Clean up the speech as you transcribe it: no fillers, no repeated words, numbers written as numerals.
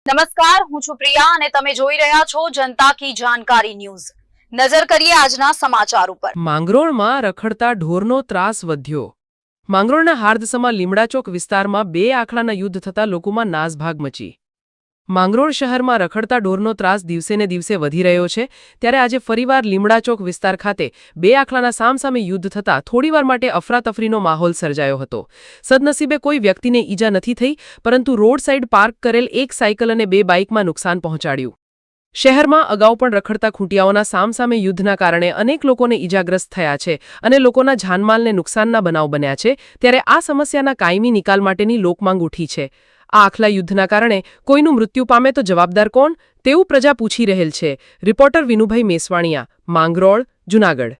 નમસ્કાર, હું છું પ્રિયા અને તમે જોઈ રહ્યા છો જનતા કી જાણકારી ન્યૂઝ। નજર કરીએ આજના સમાચાર ઉપર। માંગરોળમાં રખડતા ઢોરનો ત્રાસ વધ્યો। માંગરોળના હાર્દસમા લીમડાચોક વિસ્તારમાં બે આખલાના યુદ્ધ થતા લોકોમાં નાસભાગ મચી। માંગરોળ શહેરમાં રખડતા ઢોરનો ત્રાસ દિવસે ને દિવસે વધી રહ્યો છે, ત્યારે આજે ફરીવાર લીમડાચોક વિસ્તાર ખાતે બે આખલાના સામસામે યુદ્ધ થતા થોડીવાર માટે અફરાતફરીનો માહોલ સર્જાયો હતો। સદનસીબે કોઈ વ્યક્તિને ઈજા નથી થઈ, પરંતુ રોડ સાઈડ પાર્ક કરેલ એક સાયકલ અને બે બાઇકમાં નુકસાન પહોંચાડ્યું। શહેરમાં અગાઉ પણ રખડતા ખૂંટિયાઓના સામસામે યુદ્ધના કારણે અનેક લોકોને ઈજાગ્રસ્ત થયા છે અને લોકોના જાનમાલને નુકસાનના બનાવ બન્યા છે, ત્યારે આ સમસ્યાના કાયમી નિકાલ માટેની લોકમાંગ ઉઠી છે। આ આખલા યુદ્ધના કારણે કોઈનું મૃત્યુ પામે તો જવાબદાર કોણ, તેવું પ્રજા પૂછી રહેલ છે। રિપોર્ટર વિનુભાઈ મેસવાણીયા, માંગરોળ, જૂનાગઢ।